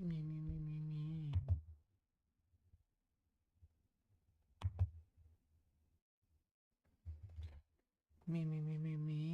Me, me, me, me, me. Me, me, me, me, me.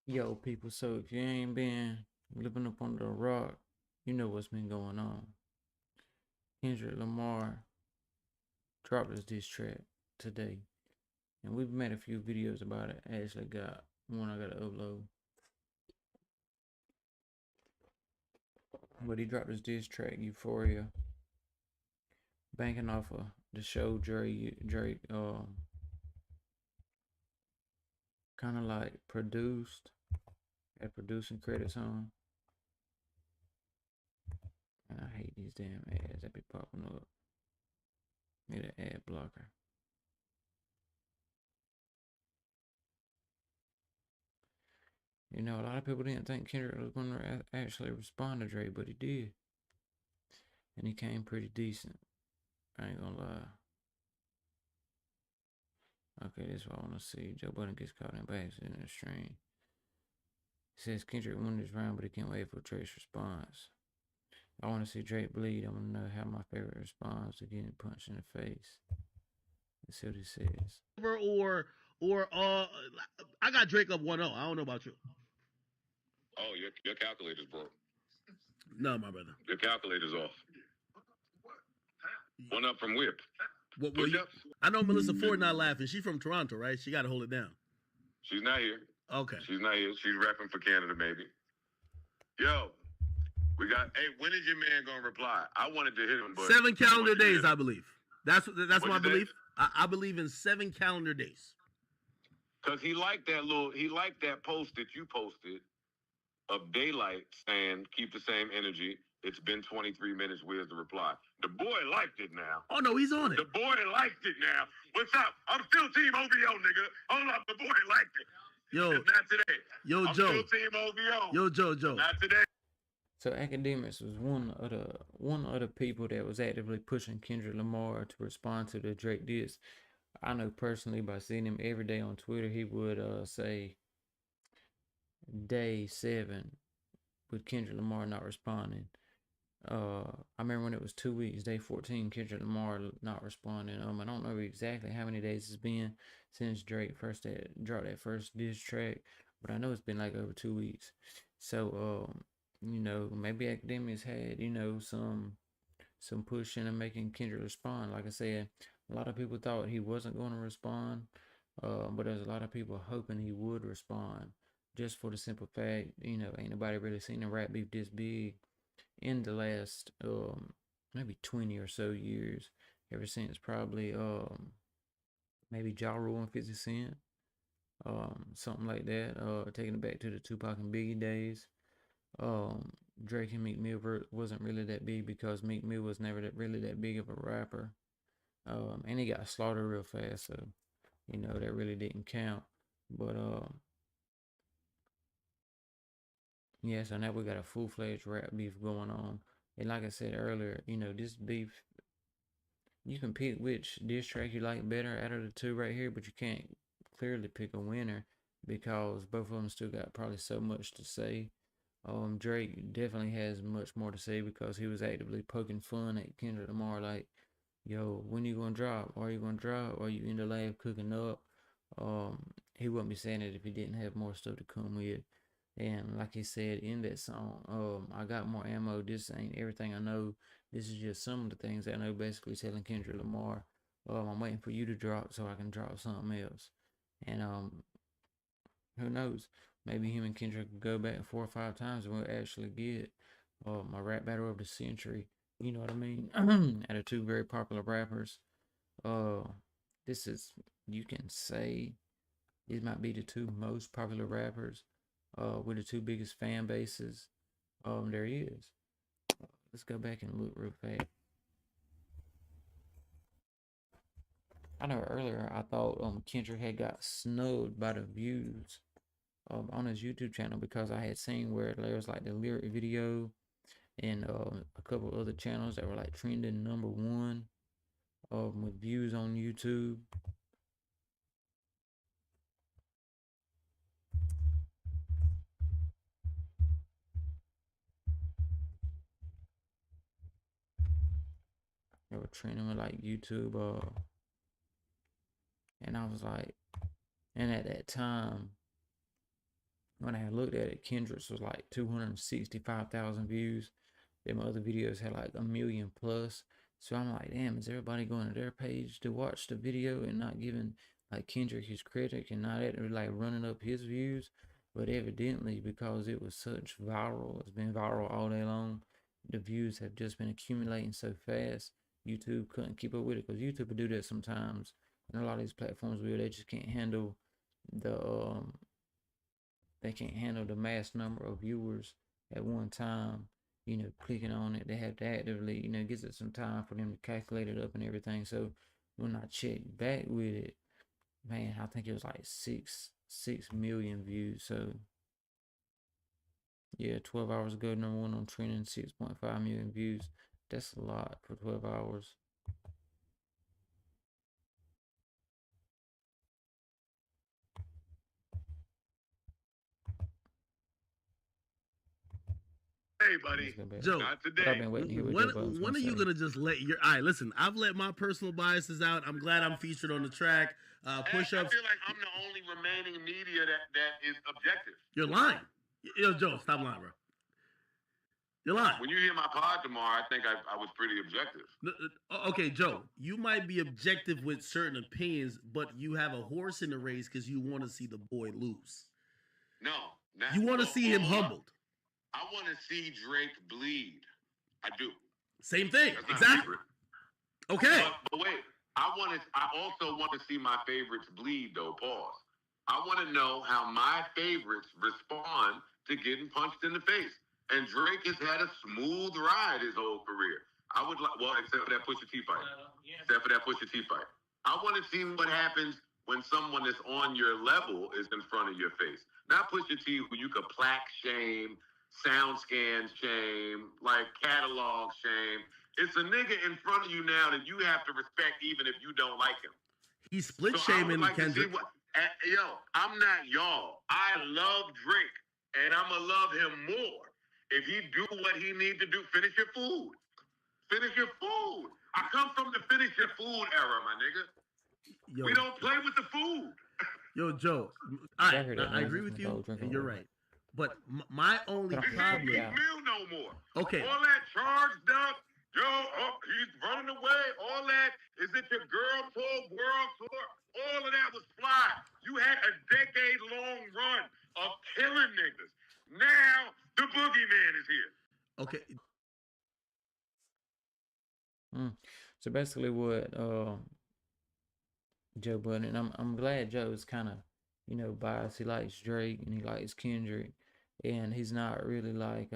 Yo, people, so if you ain't been living up under a rock, you know what's been going on. Kendrick Lamar dropped his diss track today, and we've made a few videos about it. I actually got one I gotta upload. But he dropped his diss track, Euphoria, banking off of the show Drake kind of like produced, had producing credits on. And I hate these damn ads that be popping up. Need an ad blocker. You know, a lot of people didn't think Kendrick was going to actually respond to Drake, but he did. And he came pretty decent. I ain't gonna lie. Okay, this is what I want to see. Joe Budden gets caught in by accident in the stream. He says Kendrick won this round, but he can't wait for Drake's response. I want to see Drake bleed. I want to know how my favorite response to getting punched in the face. Let's see what he says. Or I got Drake up 1-0. I don't know about you. Oh, your calculator's broke. No, my brother. Your calculator's off. 1 up from Whip. What Push-ups? I know Melissa Ford not laughing. She's from Toronto, right? She got to hold it down. She's not here. Okay. She's not here. She's repping for Canada, maybe. Yo, we got. Hey, when is your man gonna reply? I wanted to hit him, but 7 calendar days, I believe. That's my belief. I believe in 7 calendar days. Cause he liked that post that you posted of Daylight saying keep the same energy. It's been 23 minutes. Where's the reply? The boy liked it now. Oh no, he's on it. The boy liked it now. What's up? I'm still Team OVO, nigga. Hold up, the boy liked it. Yo, it's not today. Yo, I'm Joe. still Team OVO. Yo, Joe. Not today. So Academics was one of the people that was actively pushing Kendrick Lamar to respond to the Drake diss. I know personally by seeing him every day on Twitter, he would say day 7 with Kendrick Lamar not responding. I remember when it was 2 weeks, day 14, Kendrick Lamar not responding. I don't know exactly how many days it's been since Drake first dropped that first diss track, but I know it's been like over 2 weeks. So maybe Academics had some pushing and making Kendrick respond. Like I said, a lot of people thought he wasn't going to respond, but there's a lot of people hoping he would respond, just for the simple fact, ain't nobody really seen a rap beef this big in the last maybe 20 or so years, ever since probably maybe Ja Rule and 50 Cent, something like that, taking it back to the Tupac and Biggie days. Drake and Meek Mill wasn't really that big because Meek Mill was never really that big of a rapper, and he got slaughtered real fast, so that really didn't count. But yeah, so now we got a full-fledged rap beef going on. And like I said earlier, this beef, you can pick which diss track you like better out of the two right here, but you can't clearly pick a winner because both of them still got probably so much to say. Drake definitely has much more to say because he was actively poking fun at Kendrick Lamar, like, "Yo, when you gonna drop? Are you gonna drop? Are you in the lab cooking up?" He wouldn't be saying it if he didn't have more stuff to come with. And like he said in that song, I got more ammo. This ain't everything I know. This is just some of the things I know. Basically telling Kendrick Lamar, I'm waiting for you to drop so I can drop something else. And who knows? Maybe him and Kendrick could go back 4 or 5 times and we'll actually get a rap battle of the century. You know what I mean? Out of two very popular rappers. Uh, this is, you can say, these might be the two most popular rappers. With the two biggest fan bases. There is. Let's go back and look real fast. I know earlier I thought Kendrick had got snubbed by the views on his YouTube channel because I had seen where there was like the lyric video and a couple other channels that were like trending #1 with views on YouTube. They were trending with like YouTube, and I was like, and at that time when I looked at it, Kendrick's was like 265,000 views. Then my other videos had like 1 million plus. So I'm like, damn, is everybody going to their page to watch the video and not giving like Kendrick his credit and not like running up his views? But evidently, because it was such viral, it's been viral all day long. The views have just been accumulating so fast. YouTube couldn't keep up with it because YouTube will do that sometimes, and a lot of these platforms will. They just can't handle the they can't handle the mass number of viewers at one time, clicking on it. They have to actively, gives it some time for them to calculate it up and everything. So when I checked back with it, man, I think it was like 6 million views. So yeah, 12 hours ago, #1 on trending, 6.5 million views. That's a lot for 12 hours. Hey, buddy. Joe, not But I've today. been waiting to hear what when Joe Budden's when gonna are you say. gonna just let your all right? Listen, I've let my personal biases out. I'm glad I'm featured on the track. Push I ups. feel like I'm the only remaining media that is objective. You're lying. Yo, Joe, stop lying, bro. You're lying. When you hear my pod tomorrow, I think I was pretty objective. Okay, Joe, you might be objective with certain opinions, but you have a horse in the race because you want to see the boy lose. No, You want to see him humbled. I want to see Drake bleed. I do. Same thing. That's not Exactly. secret. Okay. But wait, I also want to see my favorites bleed though. Pause. I want to know how my favorites respond to getting punched in the face. And Drake has had a smooth ride his whole career. I would like, well, except for that Pusha T fight. Except for that Pusha T fight. I want to see what happens when someone that's on your level is in front of your face. Not Pusha T, who you could plaque shame, sound scan shame, like catalog shame. It's a nigga in front of you now that you have to respect even if you don't like him. He's split So I would shaming like to see Kendrick. yo, I'm not y'all. I love Drake, and I'ma love him more if he do what he need to do. Finish your food. Finish your food. I come from the finish your food era, my nigga. Yo, We don't play with the food. yo, Joe. I heard that I noise. agree It's with my you, dog drinking and you're water. right. But my only But I Can't problem. Yeah. meal no more. Okay. All that charged up, yo, he's running away. All that is it your girl tour, world tour? All of that was fly. You had a decade-long run of killing niggas. Now the boogeyman is here. Okay. So basically, what Joe Budden, and I'm glad Joe's kind of biased. He likes Drake and he likes Kendrick, and he's not really like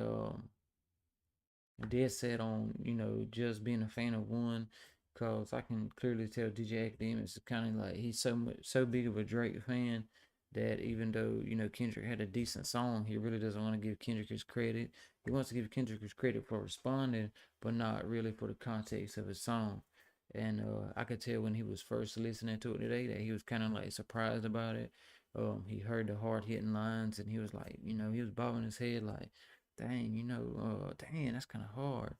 dead set on just being a fan of one. Cause I can clearly tell DJ Academics is kind of like he's so big of a Drake fan that even though, you know, Kendrick had a decent song, he really doesn't want to give Kendrick his credit. He wants to give Kendrick his credit for responding, but not really for the context of his song. And I could tell when he was first listening to it today that he was kind of like surprised about it. He heard the hard hitting lines and he was like, you know, he was bobbing his head like, dang, you know, dang, that's kind of hard.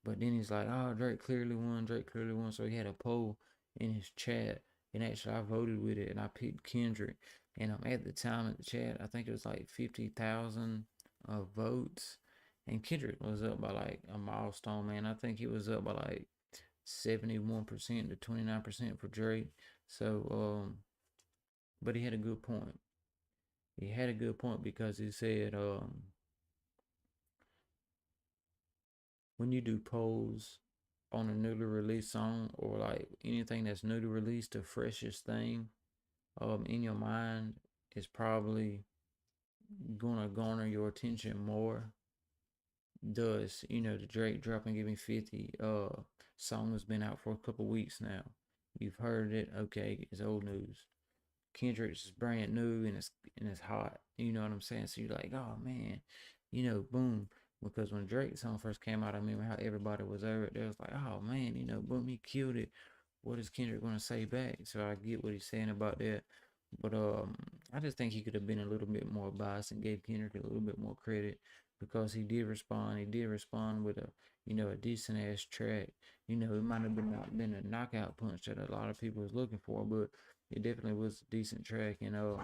But then he's like, oh, Drake clearly won. Drake clearly won. So he had a poll in his chat, and actually I voted with it, and I picked Kendrick. And at the time at the chat, I think it was like 50,000 votes, and Kendrick was up by like a milestone, man. I think he was up by like 71% to 29% for Drake. So, but he had a good point. He had a good point because he said, when you do polls on a newly released song or like anything that's newly released, the freshest thing in your mind is probably gonna garner your attention more. Does, you know, the Drake Drop and Give Me 50 song has been out for a couple weeks now. You've heard it, okay, it's old news. Kendrick's is brand new and it's hot. You know what I'm saying? So you're like, oh man, you know, boom. Because when Drake's song first came out, I remember how everybody was over it. They was like, oh man, you know, boom, he killed it. What is Kendrick gonna say back? So I get what he's saying about that. But I just think he could have been a little bit more biased and gave Kendrick a little bit more credit because he did respond. He did respond with a, you know, a decent ass track. You know, it might have been not been a knockout punch that a lot of people was looking for, but it definitely was a decent track. You know,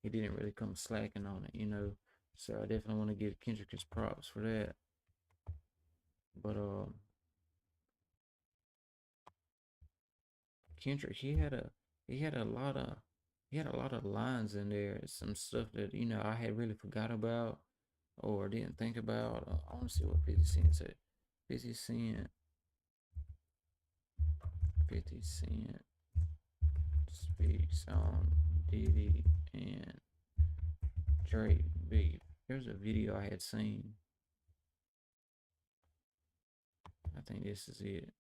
he didn't really come slacking on it. You know, so I definitely want to give Kendrick his props for that. But Kendrick, he had a lot of lines in there. Some stuff that, you know, I had really forgot about or didn't think about. I want to see what 50 Cent said. 50 Cent, 50 Cent speaks on Diddy and Drake beef. There's a video I had seen. I think this is it.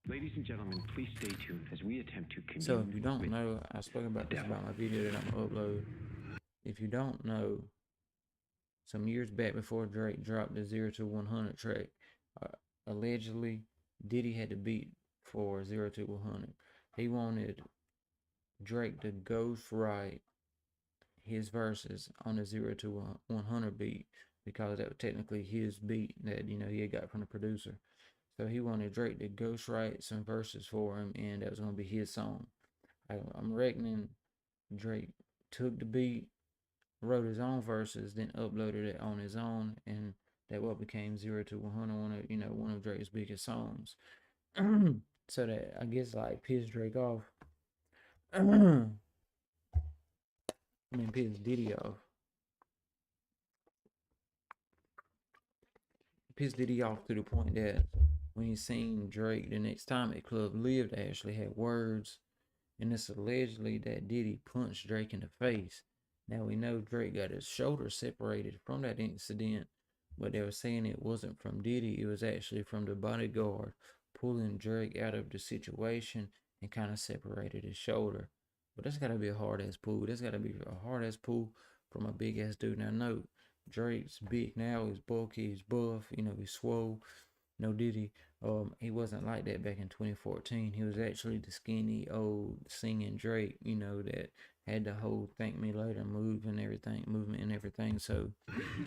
Ladies and gentlemen, please stay tuned as we attempt to commune. So if you don't know, I spoke about this about my video that I'm gonna upload. If you don't know, some years back before Drake dropped the 0 to 100 track, allegedly Diddy had to beat for 0 to 100. He wanted Drake to ghostwrite his verses on the 0 to 100 beat because that was technically his beat that, you know, he had got from the producer. So he wanted Drake to ghostwrite some verses for him, and that was going to be his song. I'm reckoning Drake took the beat, wrote his own verses, then uploaded it on his own, and that what became 0 to 100, one of Drake's biggest songs. So that, I guess, like, pissed Drake off. Pissed Diddy off. Pissed Diddy off to the point that when he seen Drake the next time at Club Live, they actually had words, and it's allegedly that Diddy punched Drake in the face. Now we know Drake got his shoulder separated from that incident, but they were saying it wasn't from Diddy, it was actually from the bodyguard pulling Drake out of the situation and kind of separated his shoulder. But that's gotta be a hard ass pull. That's gotta be a hard ass pull from a big ass dude. Now note, Drake's big now, he's bulky, he's buff, you know, he's swole. No Diddy, he wasn't like that back in 2014. He was actually the skinny old singing Drake, you know, that had the whole "Thank Me Later" movement and everything. So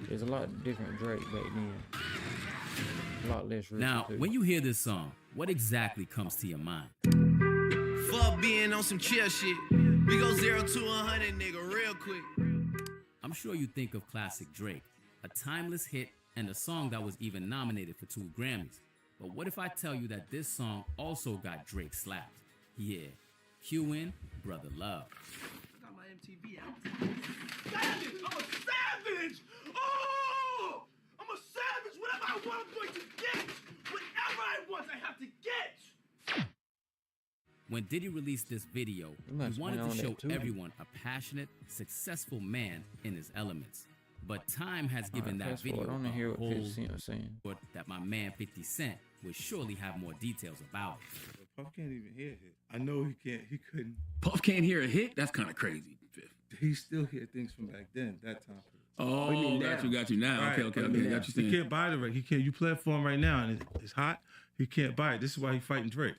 there's a lot different Drake back then. A lot less. Now, when you hear this song, what exactly comes to your mind? Fuck being on some chill shit. We go 0 to 100, nigga, real quick. I'm sure you think of classic Drake, a timeless hit and a song that was even nominated for 2 Grammys. But what if I tell you that this song also got Drake slapped? Yeah, cue in Brother Love. I got my MTV out. Savage! I'm a savage! Oh! I'm a savage! Whatever I want, I'm going to get! Whatever I want, I have to get! When Diddy released this video, he wanted to show everyone a passionate, successful man in his elements. But time has given that video a whole that my man 50 Cent would surely have more details about. Puff can't even hear it. I know he can't. He couldn't. Puff can't hear a hit? That's kind of crazy. He still hear things from back then, that time. Oh, you mean got now? got you now. Right. Okay, What do you mean got you. He Saying. can't buy the record. He can't. You play it for him right now, and it's hot. He can't buy it. This is why he fighting Drake.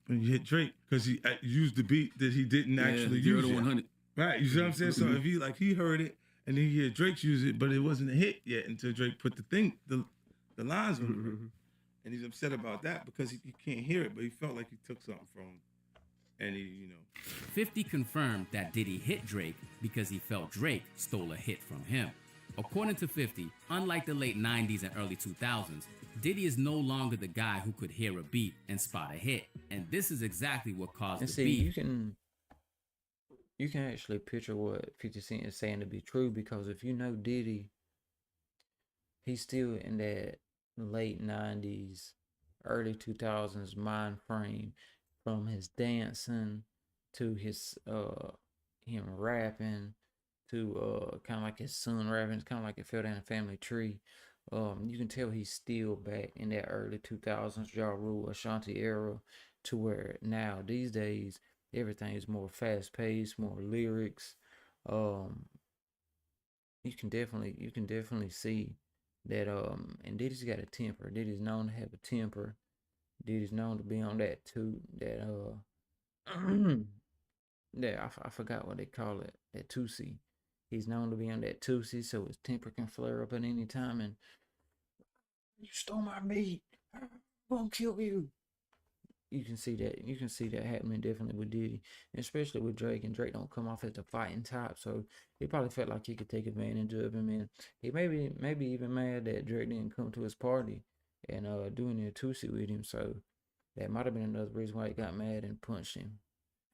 When you hit Drake, because he used the beat that he didn't actually 0 use. to yet. 100. Right. You see what I'm saying? So if he heard it and then he heard Drake's use it, but it wasn't a hit yet until Drake put the lines on the record. And he's upset about that because he can't hear it, but he felt like he took something from him. And he, 50 confirmed that Diddy hit Drake because he felt Drake stole a hit from him. According to 50, unlike the late 90s and early 2000s, Diddy is no longer the guy who could hear a beat and spot a hit. And this is exactly what caused And the see, beef. you can actually picture what 50 Cent is saying to be true, because if you know Diddy, he's still in that late 90s, early 2000s mind frame, from his dancing to his him rapping to kind of like his son rapping. It's kind of like it fell down the family tree. You can tell he's still back in that early 2000s Ja Rule, Ashanti era, to where now these days everything is more fast paced, more lyrics. You can definitely see that and Diddy's got a temper. Diddy's known to have a temper. Diddy's known to be on that too, that yeah, I forgot what they call it, that Tusi. He's known to be on that Tusi, so his temper can flare up at any time. And you stole my meat, I'm gonna kill you. You can see that. You can see that happening definitely with Diddy, especially with Drake. And Drake don't come off as the fighting type, so he probably felt like he could take advantage of him. And he maybe even mad that Drake didn't come to his party and doing a Tusi with him. So that might have been another reason why he got mad and punched him.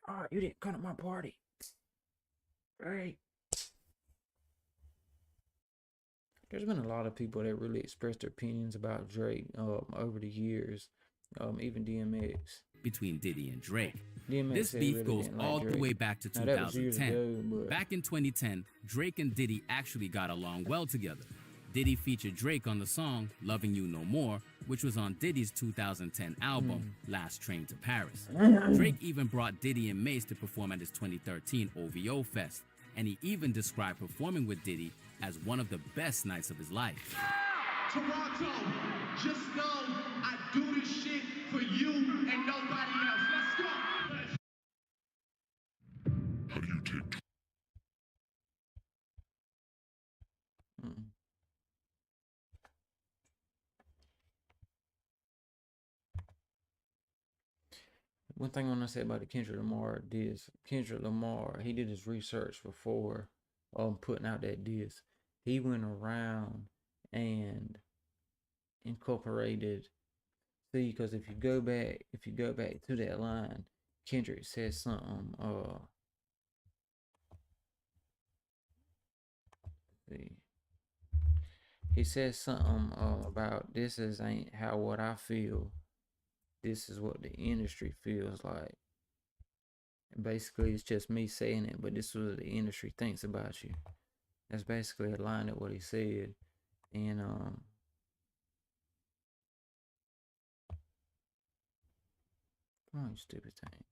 Oh, you didn't come to my party, right? There's been a lot of people that really expressed their opinions about Drake over the years, even DMX. Between Diddy and Drake. DMX This said he beef really goes didn't like all the Drake. way back to Now, that was years 2010. ago, but Back in 2010, Drake and Diddy actually got along well together. Diddy featured Drake on the song Loving You No More, which was on Diddy's 2010 album, Last Train to Paris. Drake even brought Diddy and Mace to perform at his 2013 OVO Fest, and he even described performing with Diddy as one of the best nights of his life. Toronto, just know I do this shit for you and nobody else. Let's go. How do you take mm. One thing I want to say about the Kendrick Lamar diss, Kendrick Lamar, he did his research before putting out that diss. He went around and incorporated. See, because if you go back to that line, Kendrick said something. See, he said something about this is ain't how what I feel. This is what the industry feels like. And basically, it's just me saying it, but this is what the industry thinks about you. That's basically a line of what he said. And come on, you stupid thing.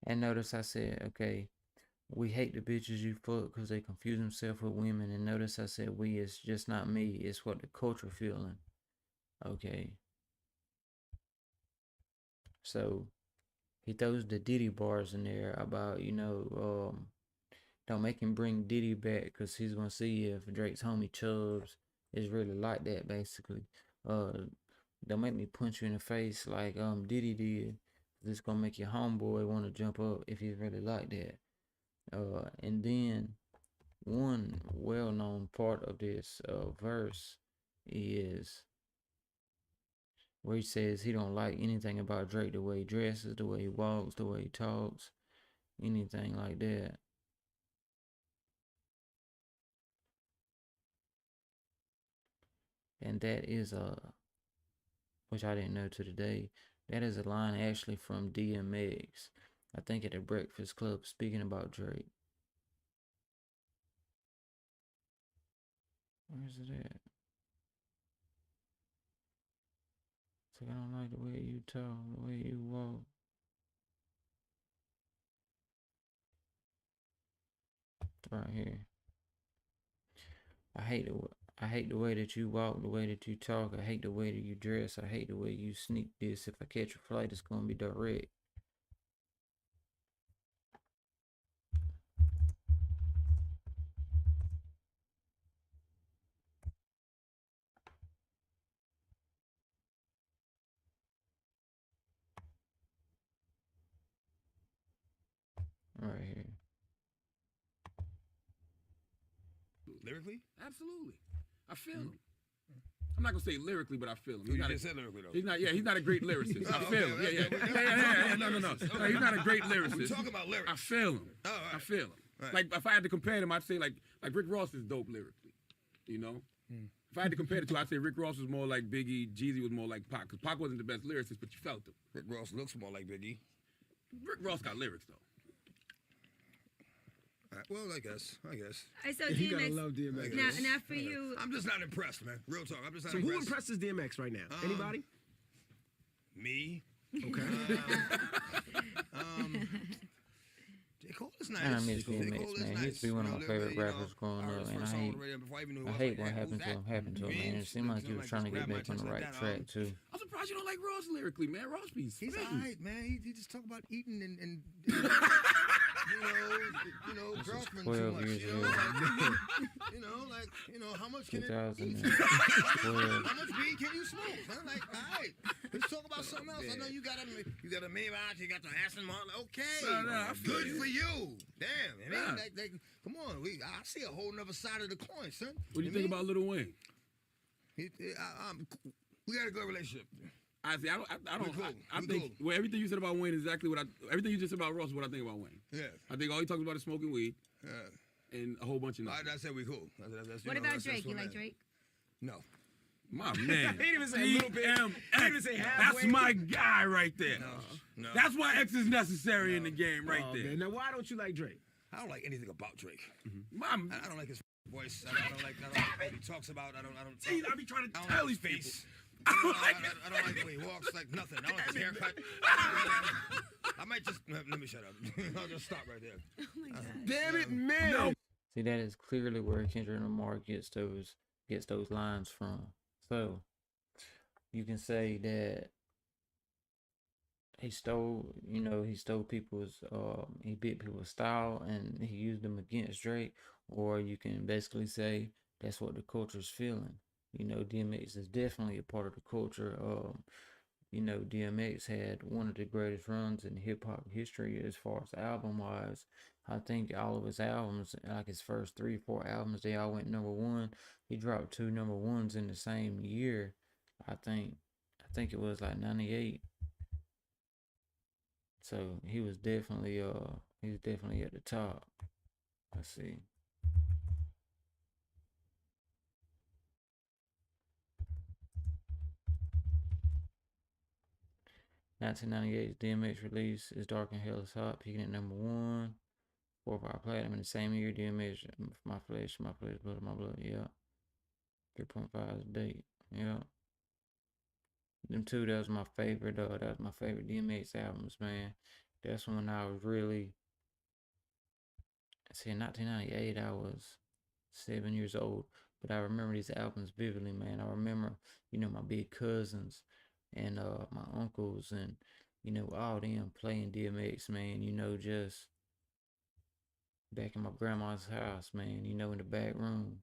And notice I said, okay, we hate the bitches you fuck because they confuse themselves with women. And notice I said we, it's just not me. It's what the culture feeling. Okay. So he throws the Diddy bars in there about, don't make him bring Diddy back because he's going to see if Drake's homie Chubbs is really like that, basically. Don't make me punch you in the face like Diddy did. This going to make your homeboy want to jump up if he's really like that. And then one well-known part of this verse is where he says he don't like anything about Drake, the way he dresses, the way he walks, the way he talks, anything like that. And that is which I didn't know to today. That is a line actually from DMX. I think at the Breakfast Club speaking about Drake. Where's it at? It's like I don't like the way you talk, the way you walk. It's right here. I hate the I hate the way that you walk, the way that you talk. I hate the way that you dress. I hate the way you sneak this. If I catch a flight, it's gonna be direct. Right here. Lyrically? Absolutely. I feel him. I'm not gonna say lyrically, but I feel him. You just said lyrically though. He's not. Yeah, he's not a great lyricist. I Oh, feel okay, him. Yeah. No. No, he's not a great lyricist. We're talking about lyrics. I feel him. Oh, all right. I feel him. Right. Like if I had to compare them, I'd say like Rick Ross is dope lyrically. You know. If I had to compare the two, I'd say Rick Ross was more like Biggie. Jeezy was more like Pac. Because Pac wasn't the best lyricist, but you felt him. Rick Ross looks more like Biggie. Rick Ross got lyrics though. Well, I guess. I saw You gotta DMX. love DMX. Now for you, I'm just not impressed, man. Real talk. I'm just not So who impressed. impresses DMX right now? Anybody? Me. Okay. J. Cole is I nice. miss J. DMX, Cole is man. He nice. used to be one of my favorite literally, rappers growing I heard up, his and first I song hate, on the radio before I even knew who I it hate was, what like, happened to who's him. that? Happened to him, man. It Means, seemed like he like was trying to just get grab my back on the attention right like that, track too. I'm surprised you don't like Ross lyrically, man. Ross be He's spitting. alright, man. He just talk about eating and you know, girlfriend too 12 much. years You know, ago. how much can it 2012. how much weed can you smoke? Huh? Like, all right, let's talk about something else. I know you got a Maybach, you got the Aston Martin. Okay, No, I feel good you. for you. Damn, Yeah. man. Like, come on, I see a whole nother side of the coin, son. What do you think about Lil Wayne? We got a good relationship. I see. I don't. cool. I We think cool. well, everything you said about Wayne is exactly what everything you just said about Ross is what I think about Wayne. Yeah. I think all he talks about is smoking weed and a whole bunch of nothing. I said we cool. That's, what about Drake? You like Drake? No. My man. He didn't even say a little bit. He didn't even say halfway. That's my guy right there. No. That's why X is necessary in the game right Oh, there. man. Now, why don't you like Drake? I don't like anything about Drake. My, I don't like his voice. I don't like what he talks about. I don't. geez, I be trying to I don't tell like these his people. face. I don't like I don't like the way he walks. Like nothing. I don't like his haircut. I might just let me shut up. I'll just stop right there. Oh my god. Damn it, man. No. See, that is clearly where Kendrick Lamar gets those lines from. So you can say that he stole people's he bit people's style and he used them against Drake, or you can basically say that's what the culture's feeling. DMX is definitely a part of the culture. DMX had one of the greatest runs in hip hop history as far as album wise. I think all of his albums, like his first 3-4 albums, they all went number one. He dropped 2 number ones in the same year. I think it was like 98. So he was definitely at the top. Let's see. (1998) DMX release is Dark and Hell is Hot, peaking at number 1. 4-5 platinum in the same year. DMX, my flesh, blood of my blood. Yeah. 3.5 is the date. Yeah. Them two, that was my favorite. That was my favorite DMX albums, man. That's when I was really. See, in 1998, I was 7 years old, but I remember these albums vividly, man. I remember, my big cousins and my uncles and all them playing DMX, man. Just back in my grandma's house, man. In the back room.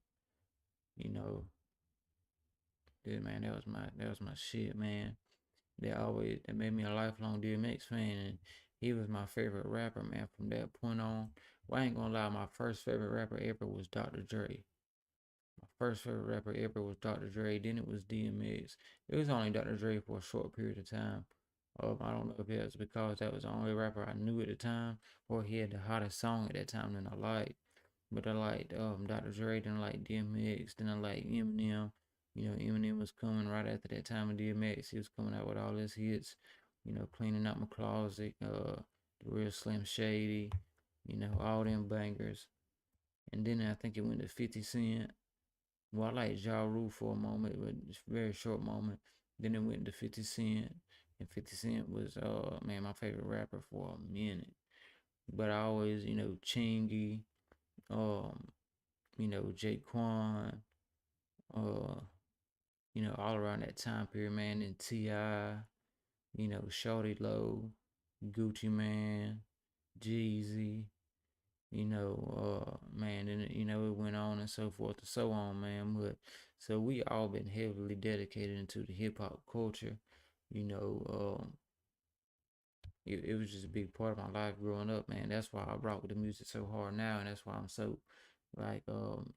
Dude, man, that was my shit, man. That made me a lifelong DMX fan, and he was my favorite rapper, man. From that point on, well, I ain't gonna lie, my first favorite rapper ever was Dr. Dre. My first favorite rapper ever was Dr. Dre. Then it was DMX. It was only Dr. Dre for a short period of time. I don't know if it was because that was the only rapper I knew at the time, or he had the hottest song at that time that I liked. But I liked Dr. Dre, then I liked DMX, then I liked Eminem. You know, Eminem was coming right after that time of DMX. He was coming out with all his hits. You know, cleaning out my closet, the real Slim Shady. You know, all them bangers. And then I think it went to 50 Cent. Well, I like Ja Rule for a moment, but it's a very short moment. Then it went to 50 Cent, and 50 Cent was man my favorite rapper for a minute. But I always, you know, Chingy, um, you know, Jaquan, uh, you know, all around that time period, man, and T.I., you know, Shorty Low, Gucci Man, Jeezy, you know, man, and you know, it went on and so forth and so on, man. But so we all been heavily dedicated into the hip hop culture, you know. It was just a big part of my life growing up, man. That's why I rock with the music so hard now, and that's why I'm so like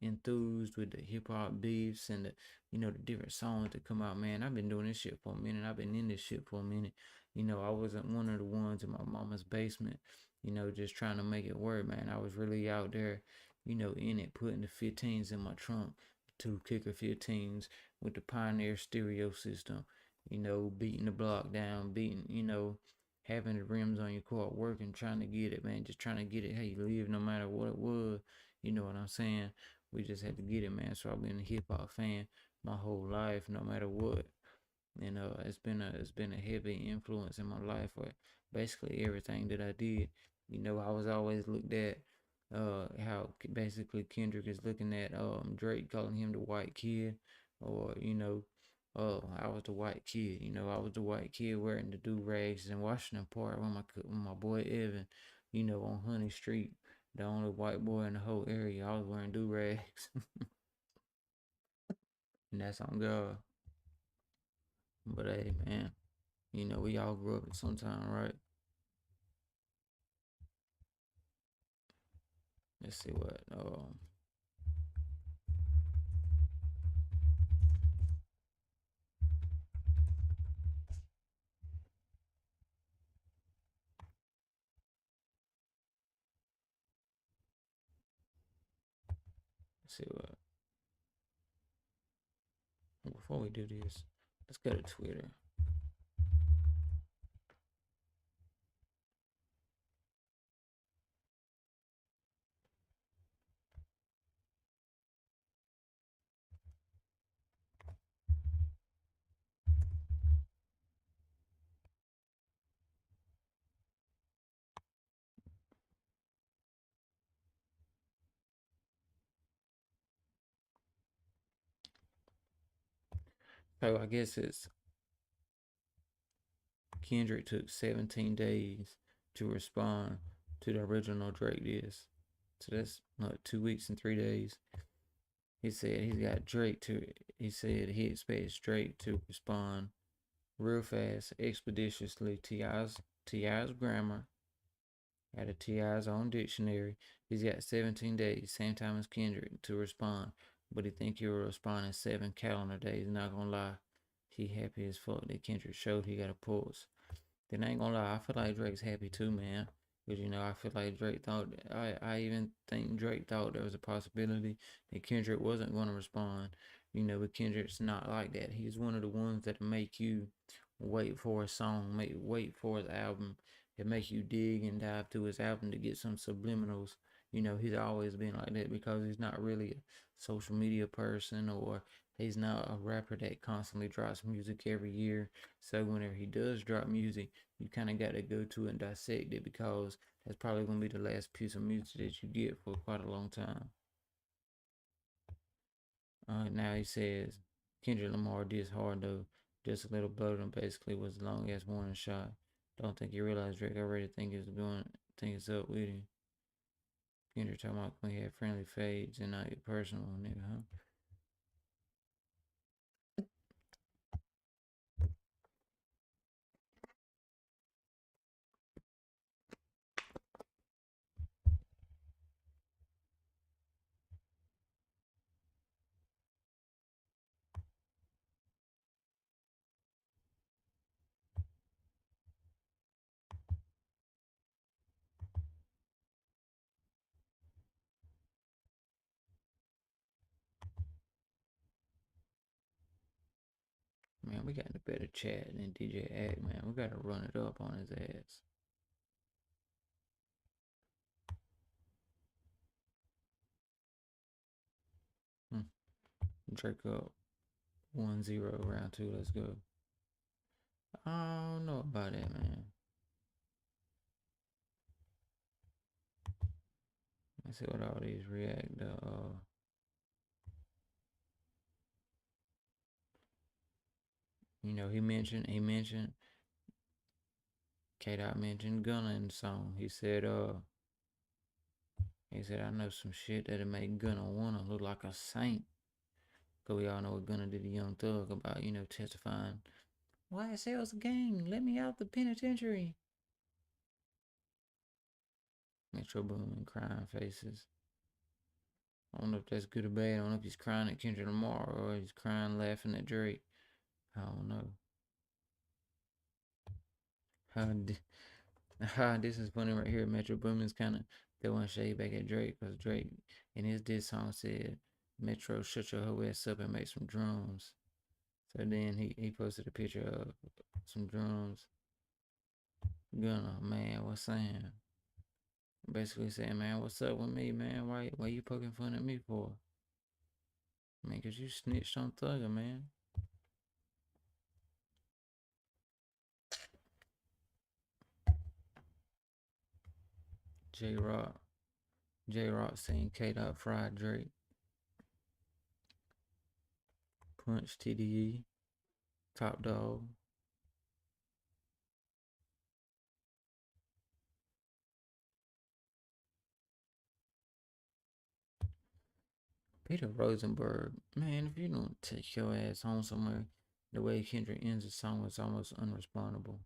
enthused with the hip hop beefs and the you know the different songs that come out, man. I've been doing this shit for a minute. I've been in this shit for a minute. You know, I wasn't one of the ones in my mama's basement, you know, just trying to make it work, man. I was really out there, you know, in it, putting the 15s in my trunk, two kicker 15s with the Pioneer stereo system, you know, beating the block down, beating, you know, having the rims on your car working, trying to get it, man, just trying to get it how you live no matter what it was. You know what I'm saying? We just had to get it, man. So I've been a hip hop fan my whole life, no matter what. And it's been a heavy influence in my life for basically everything that I did. You know, I was always looked at how basically Kendrick is looking at Drake, calling him the white kid, or you know, I was the white kid. You know, I was the white kid wearing the do rags in Washington Park with my boy Evan. You know, on Honey Street, the only white boy in the whole area. I was wearing do rags, and that's on God. But hey, man, you know we all grew up at some time, right? Let's see what. Let's see what. Before we do this, let's go to Twitter. So I guess it's Kendrick took 17 days to respond to the original Drake diss. So that's 2 weeks and 3 days. He said he's got Drake to. He said he expects Drake to respond real fast, expeditiously. Ti's grammar out of Ti's own dictionary. He's got 17 days, same time as Kendrick, to respond. But he think he'll respond in 7 calendar days. Not gonna lie, he happy as fuck that Kendrick showed he got a pulse. Then I ain't gonna lie, I feel like Drake's happy too, man. Cause you know, I feel like Drake thought. I even think Drake thought there was a possibility that Kendrick wasn't gonna respond. You know, but Kendrick's not like that. He's one of the ones that make you wait for a song, wait for his album. It make you dig and dive to his album to get some subliminals. You know, he's always been like that because he's not really a social media person, or he's not a rapper that constantly drops music every year. So whenever he does drop music, you kind of got to go to and dissect it because that's probably going to be the last piece of music that you get for quite a long time. Now he says Kendrick Lamar did hard though, just a little bloated and basically was a long ass warning shot. Don't think he realized Drake already think it's up with him. Kendrick talking about when he had friendly fades and not get personal, nigga, huh? Man, we got the better chat than DJ Act, man. We gotta run it up on his ass. Drake up 1-0 round 2. Let's go. I don't know about that, man. Let's see what all these react to. You know, he mentioned K-Dot mentioned Gunna in the song. He said, I know some shit that'll make Gunna wanna look like a saint. Cause we all know what Gunna did to Young Thug about, you know, testifying. YSL's a gang. Let me out the penitentiary. Metro Boomin crying faces. I don't know if that's good or bad. I don't know if he's crying at Kendrick Lamar or he's crying laughing at Drake. I don't know. This is funny right here. Metro Boomin's kind of throwing shade back at Drake because Drake in his diss song said, Metro, shut your whole ass up and make some drums. So then he posted a picture of some drums. Gunna, man, what's saying? Basically saying, man, what's up with me, man? Why you poking fun at me for? Man, cause you snitched on Thugger, man. J-Rock saying K-Dot fried Drake. Punch TDE. Top Dog. Peter Rosenberg, man, if you don't take your ass home somewhere, the way Kendrick ends the song is almost unrespondable.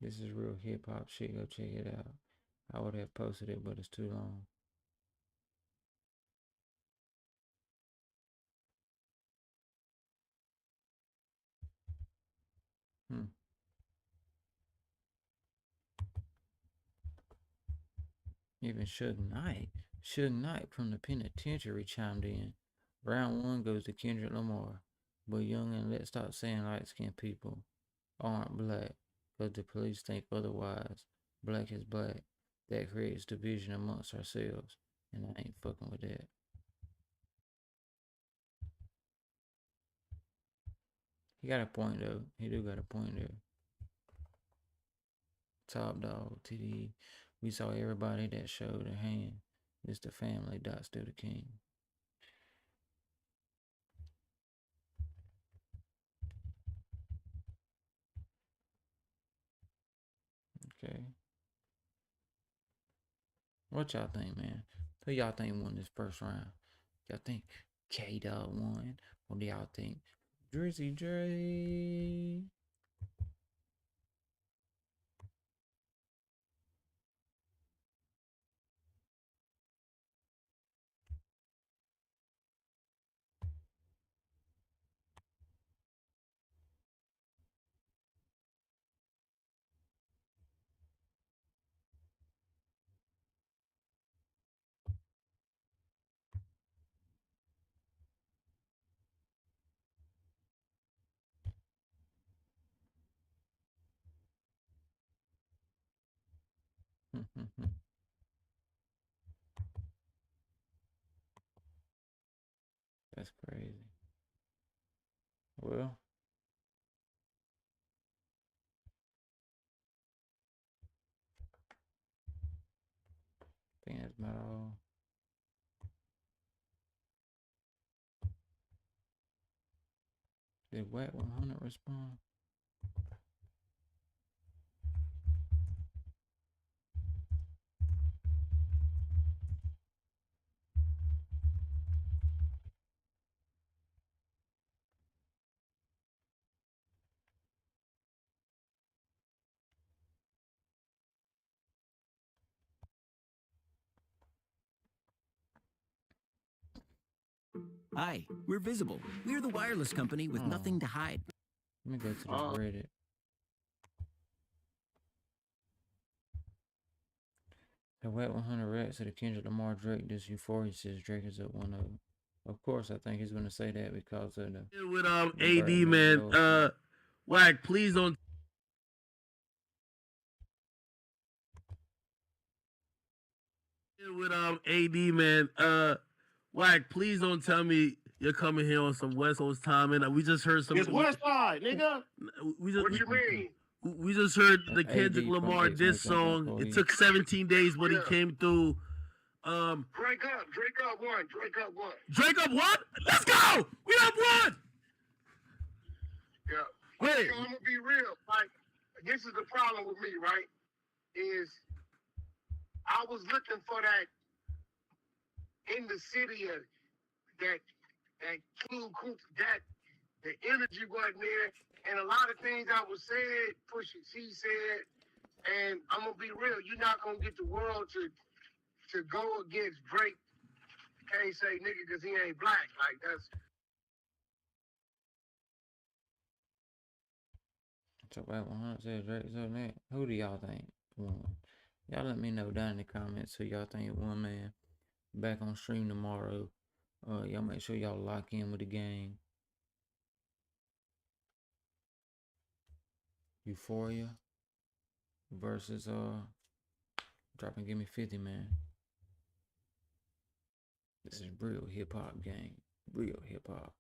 This is real hip hop shit. Go check it out. I would have posted it, but it's too long. Even Suge Knight from the penitentiary chimed in. Round 1 goes to Kendrick Lamar. But Young and let's stop saying light skinned people aren't black because the police think otherwise. Black is black. That creates division amongst ourselves. And I ain't fucking with that. He got a point though. He do got a point there. Top Dog, TD. We saw everybody that showed a hand. It's the family. Dot still the king. Okay. What y'all think, man? Who y'all think won this first round? Y'all think K-Dot won? Or do y'all think Drizzy Dre? That's crazy. Well, I think that's about all. Did Wet 100 respond? Hi, we're Visible. We're the wireless company with nothing to hide. Let me go to this Reddit. The Wet 100 Rats of the Kendrick Lamar Drake. This Euphoria says Drake is up 1-0. Of course, I think he's gonna say that because of the With AD, man. Wack, please don't. With AD, man. Wack, please don't tell me you're coming here on some West Coast time. And we just heard some. It's West Side, nigga. We just, What you mean? We just heard the AD Kendrick from Lamar X diss Making song. Employees. It took 17 days, but he came through. Drake up one. Drake up what? Let's go! We up one! Yeah. Wait. I'm gonna be real. Like, this is the problem with me, right? Is I was looking for that in the city of that King Coop, that the energy wasn't there, and a lot of things I was said, Pusha T said, and I'm gonna be real. You're not gonna get the world to go against Drake. Can't say nigga because he ain't black. Like that's. So Wet 100 says Drake's up next. Who do y'all think won? Y'all let me know down in the comments who y'all think won, man. Back on stream tomorrow. Y'all make sure y'all lock in with the game. Euphoria versus Drop and Give Me 50, man. This is real hip hop game. Real hip hop.